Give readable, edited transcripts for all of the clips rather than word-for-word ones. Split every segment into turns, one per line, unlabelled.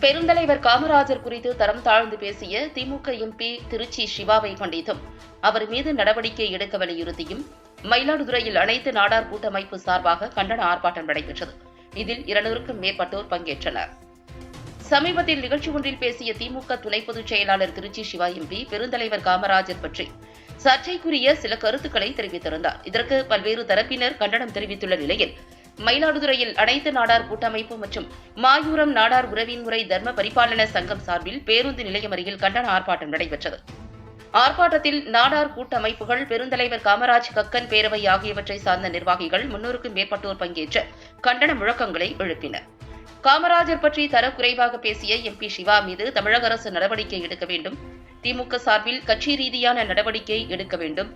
பெருந்தலைவர் காமராஜர் குறித்து தரம் தாழ்ந்து பேசிய திமுக எம்பி திருச்சி சிவாவை கண்டித்தும் அவர் மீது நடவடிக்கை எடுக்க வலியுறுத்தியும் மயிலாடுதுறையில் அனைத்து நாடார் கூட்டமைப்பு சார்பாக கண்டன ஆர்ப்பாட்டம் நடைபெற்றது. இதில் 200க்கும் மேற்பட்டோர் பங்கேற்றனர். சமீபத்தில் நிகழ்ச்சி ஒன்றில் பேசிய திமுக துணை பொதுச் செயலாளர் திருச்சி சிவா எம்பி பெருந்தலைவர் காமராஜர் பற்றி சர்ச்சைக்குரிய சில கருத்துக்களை தெரிவித்திருந்தார். இதற்கு பல்வேறு தரப்பினர் கண்டனம் தெரிவித்துள்ள நிலையில் மயிலாடுதுறையில் அனைத்து நாடார் கூட்டமைப்பு மற்றும் மாயூரம் நாடார் உறவின் முறை தர்ம பரிபாலன சங்கம் சார்பில் பேருந்து நிலையம் அருகில் கண்டன ஆர்ப்பாட்டம் நடைபெற்றது. ஆர்ப்பாட்டத்தில் நாடார் கூட்டமைப்புகள், பெருந்தலைவர் காமராஜ் கக்கன் பேரவை ஆகியவற்றை சார்ந்த நிர்வாகிகள் 300க்கும் மேற்பட்டோர் பங்கேற்ற கண்டன முழக்கங்களை எழுப்பினர். காமராஜர் பற்றி தரக்குறைவாக பேசிய எம்பி சிவா மீது தமிழக அரசு நடவடிக்கை எடுக்க வேண்டும், திமுக சார்பில் கட்சி ரீதியான நடவடிக்கை எடுக்க வேண்டும்,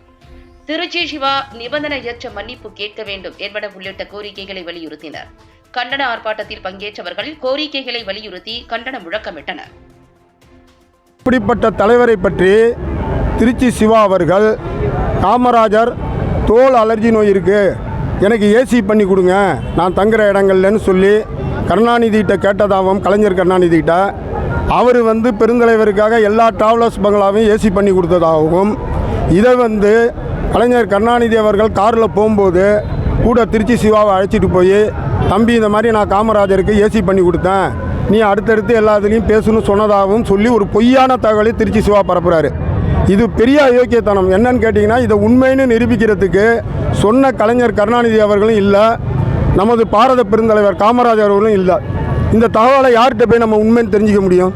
திருச்சி சிவா நிபந்தனையற்ற மன்னிப்பு கேட்க வேண்டும் என்பன உள்ளிட்ட கோரிக்கைகளை வலியுறுத்தினர். கண்டன ஆர்ப்பாட்டத்தில் பங்கேற்றவர்கள் கோரிக்கைகளை வலியுறுத்தி கண்டன முழக்கமிட்டனர்.
இப்படிப்பட்ட தலைவரை பற்றி திருச்சி சிவா அவர்கள், காமராஜர் தோல் அலர்ஜி நோய் இருக்கு, எனக்கு ஏசி பண்ணி கொடுங்க நான் தங்குற இடங்கள்லன்னு சொல்லி கருணாநிதிகிட்ட கேட்டதாகவும், கலைஞர் கருணாநிதிகிட்ட அவர் பெருந்தலைவருக்காக எல்லா டிராவலர்ஸ் பங்களாவையும் ஏசி பண்ணி கொடுத்ததாகவும், இதை கலைஞர் கருணாநிதி அவர்கள் காரில் போகும்போது கூட திருச்சி சிவாவை அழைச்சிட்டு போய், தம்பி இந்த மாதிரி நான் காமராஜருக்கு ஏசி பண்ணி கொடுத்தேன், நீ அடுத்தடுத்து எல்லாத்துலேயும் பேசணும்னு சொன்னதாகவும் சொல்லி ஒரு பொய்யான தகவலை திருச்சி சிவா பரப்புகிறாரு. இது பெரிய அயோக்கியத்தனம். என்னன்னு கேட்டிங்கன்னா, இதை உண்மைன்னு நிரூபிக்கிறதுக்கு சொன்ன கலைஞர் கருணாநிதி அவர்களும் இல்லை, நமது பாரத பெருந்தலைவர் காமராஜர் அவர்களும் இல்லை. இந்த தகவலை யார்கிட்ட போய் நம்ம உண்மைன்னு தெரிஞ்சிக்க முடியும்?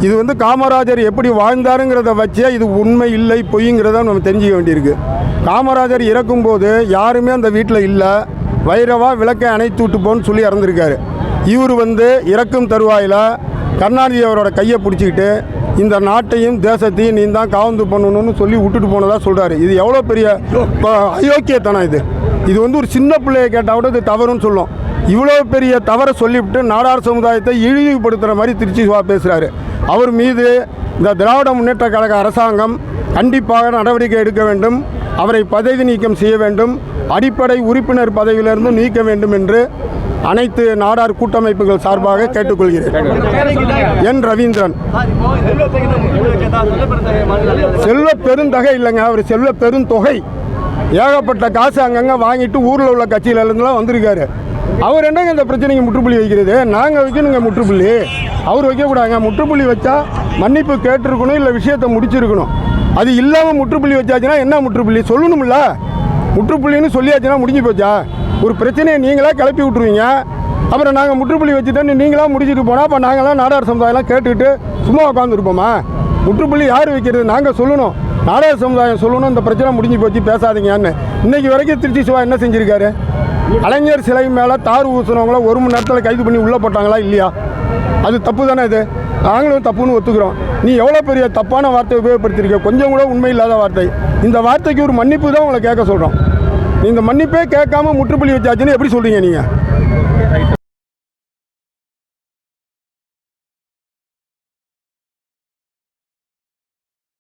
இது காமராஜர் எப்படி வாழ்ந்தாருங்கிறத வச்சே இது உண்மை இல்லை பொய்ங்கிறத நம்ம தெரிஞ்சிக்க வேண்டியிருக்கு. காமராஜர் இறக்கும்போது யாருமே அந்த வீட்டில் இல்லை, வைரவா விளக்கை அணைத்து விட்டு போன்னு சொல்லி இறந்துருக்காரு. இவர் இறக்கும் தருவாயில் கருணாநிதி அவரோட கையை பிடிச்சிக்கிட்டு இந்த நாட்டையும் தேசத்தையும் நீ தான் காவந்து பண்ணணும்னு சொல்லி விட்டுட்டு போனதாக சொல்கிறாரு. இது எவ்வளோ பெரிய அயோக்கியத்தனம்! இது ஒரு சின்ன பிள்ளையை கேட்டால் கூட இது தவறுன்னு சொல்லும். இவ்வளோ பெரிய தவறை சொல்லிவிட்டு நாடார் சமுதாயத்தை இழிவுபடுத்துகிற மாதிரி திருச்சி சிவா பேசுகிறாரு. அவர் மீது இந்த திராவிட முன்னேற்ற கழக அரசாங்கம் கண்டிப்பாக நடவடிக்கை எடுக்க வேண்டும், அவரை பதவி நீக்கம் செய்ய வேண்டும், அடிப்படை உறுப்பினர் பதவியிலிருந்து நீக்க வேண்டும் என்று அனைத்து நாடார் கூட்டமைப்புகள் சார்பாக கேட்டுக்கொள்கிறேன். என் ரவீந்திரன். செல்வ பெருந்தொகை இல்லைங்க, அவர் செல்வ பெருந்தொகை. ஏகப்பட்ட காசு அங்கங்கே வாங்கிட்டு ஊரில் உள்ள கட்சியிலேருந்துலாம் வந்திருக்காரு. அவர் என்னங்க இந்த பிரச்சனைக்கு முற்றுப்புள்ளி வைக்கிறது? நாங்கள் வைக்கணுங்க முற்றுப்புள்ளி, அவர் வைக்கக்கூடாதுங்க. முற்றுப்புள்ளி வச்சா மன்னிப்பு கேட்டிருக்கணும், இல்லை விஷயத்தை முடிச்சிருக்கணும். அது இல்லாமல் முற்றுப்புள்ளி வச்சாச்சுன்னா என்ன முற்றுப்புள்ளி சொல்லணும்ல? முற்றுப்புள்ளின்னு சொல்லியாச்சுன்னா முடிஞ்சு போச்சா? ஒரு பிரச்சனையை நீங்களாக கிளப்பி விட்ருவீங்க, அப்புறம் நாங்கள் முற்றுப்புள்ளி வச்சுட்டோன்னு நீங்களாக முடிச்சுட்டு போனால் அப்போ நாங்களாம் நாடார் சமுதாயம்லாம் கேட்டுக்கிட்டு சும்மா உட்காந்துருப்போமா? முற்றுப்புள்ளி யார் வைக்கிறது? நாங்கள் சொல்லணும், நாடார் சமுதாயம் சொல்லணும், இந்த பிரச்சனை முடிஞ்சு போச்சு பேசாதீங்கன்னு. இன்றைக்கி வரைக்கும் திருச்சி சிவா என்ன செஞ்சுருக்காரு? கலைஞர் சிலை மேலே தார் ஊசுனவங்கள 1 மணி நேரத்தில் கைது பண்ணி உள்ளே போட்டாங்களா இல்லையா? அது தப்பு தானே? இது நாங்களும் தப்புன்னு ஒத்துக்கிறோம். நீ எவ்வளோ பெரிய தப்பான வார்த்தை உபயோகப்படுத்திருக்க, கொஞ்சம் கூட உண்மை இல்லாத வார்த்தை. இந்த வார்த்தைக்கு ஒரு மன்னிப்பு தான் உங்களை கேட்க சொல்கிறோம். இந்த மன்னிப்பே கேட்காம முற்றுப்புள்ளி வச்சாச்சுன்னு எப்படி சொல்கிறீங்க நீங்கள்?